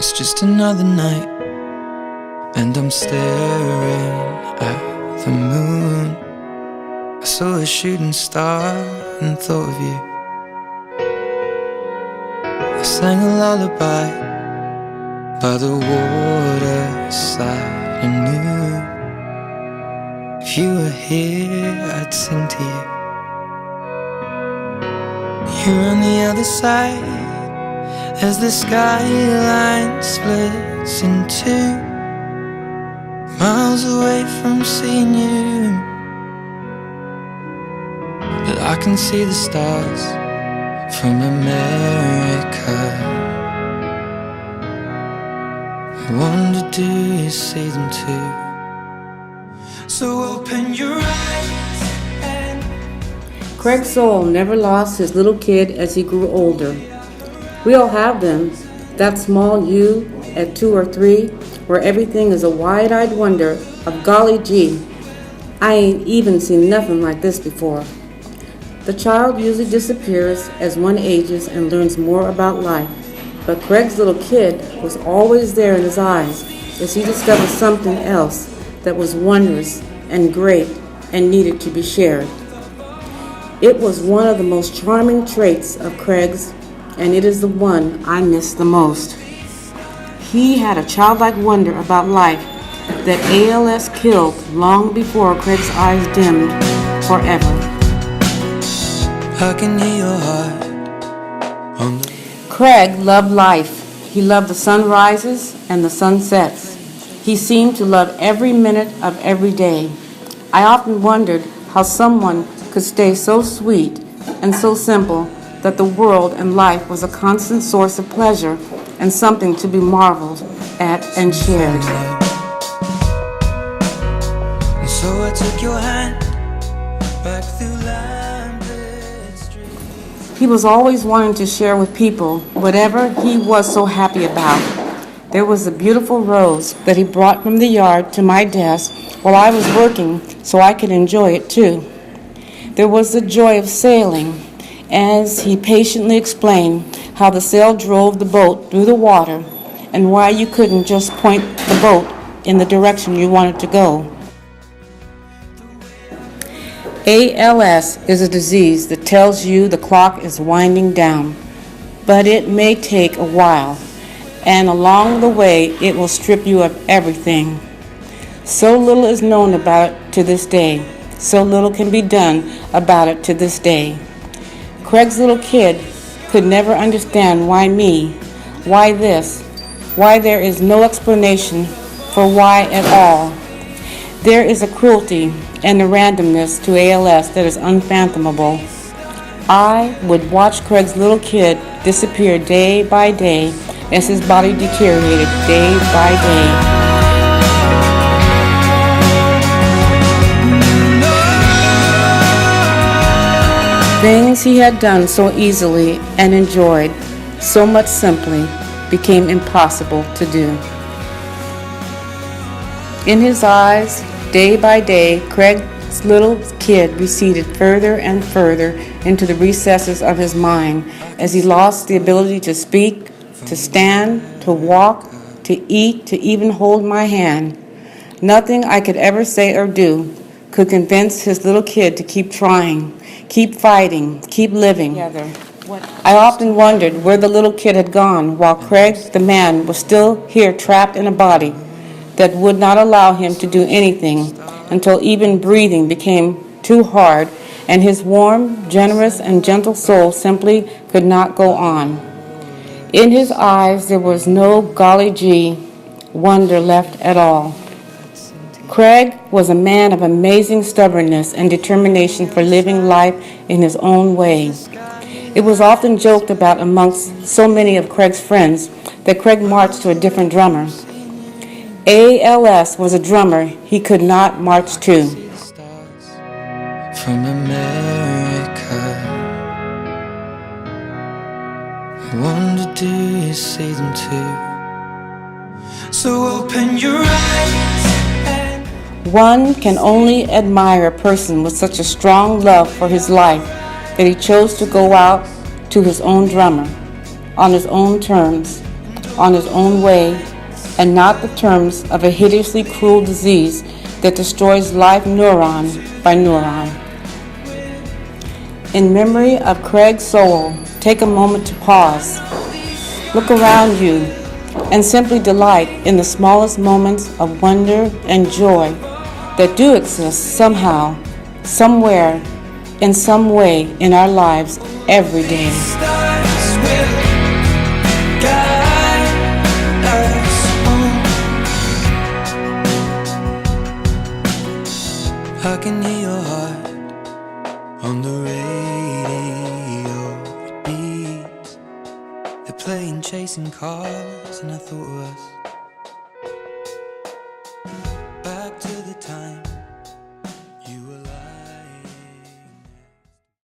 It's just another night, and I'm staring at the moon. I saw a shooting star and thought of you. I sang a lullaby by the waterside and knew if you were here, I'd sing to you. You're on the other side as the skyline splits in two, miles away from seeing you. But I can see the stars from America. I wonder, do you see them too? So open your eyes and... Craig Sowell never lost his little kid as he grew older. We all have them, that small you at 2 or 3, where everything is a wide-eyed wonder of golly gee, I ain't even seen nothing like this before. The child usually disappears as one ages and learns more about life, but Craig's little kid was always there in his eyes as he discovered something else that was wondrous and great and needed to be shared. It was one of the most charming traits of Craig's, and it is the one I miss the most. He had a childlike wonder about life that ALS killed long before Craig's eyes dimmed forever. I can hear your heart on the... Craig loved life. He loved the sunrises and the sunsets. He seemed to love every minute of every day. I often wondered how someone could stay so sweet and so simple that the world and life was a constant source of pleasure and something to be marveled at and shared. And so I took your hand back through Lambert Street. He was always wanting to share with people whatever he was so happy about. There was a beautiful rose that he brought from the yard to my desk while I was working so I could enjoy it too. There was the joy of sailing, as he patiently explained how the sail drove the boat through the water and why you couldn't just point the boat in the direction you wanted to go. ALS is a disease that tells you the clock is winding down, but it may take a while, and along the way it will strip you of everything. So little is known about it to this day. So little can be done about it to this day. Craig's little kid could never understand why me, why this, why there is no explanation for why at all. There is a cruelty and a randomness to ALS that is unfathomable. I would watch Craig's little kid disappear day by day as his body deteriorated day by day. Things he had done so easily and enjoyed so much simply became impossible to do. In his eyes, day by day, Craig's little kid receded further and further into the recesses of his mind as he lost the ability to speak, to stand, to walk, to eat, to even hold my hand. Nothing I could ever say or do could convince his little kid to keep trying, keep fighting, keep living. I often wondered where the little kid had gone while Craig, the man, was still here trapped in a body that would not allow him to do anything until even breathing became too hard and his warm, generous, and gentle soul simply could not go on. In his eyes there was no golly gee wonder left at all. Craig was a man of amazing stubbornness and determination for living life in his own way. It was often joked about amongst so many of Craig's friends that Craig marched to a different drummer. ALS was a drummer he could not march to. From America, I wonder, do you see them too? So open your eyes. One can only admire a person with such a strong love for his life that he chose to go out to his own drummer, on his own terms, on his own way and not the terms of a hideously cruel disease that destroys life neuron by neuron. In memory of Craig Sowell, take a moment to pause. Look around you and simply delight in the smallest moments of wonder and joy that do exist somehow, somewhere, in some way in our lives every day. I can hear your heart on the radio. It beats. They're playing chasing cars, and I thought of us.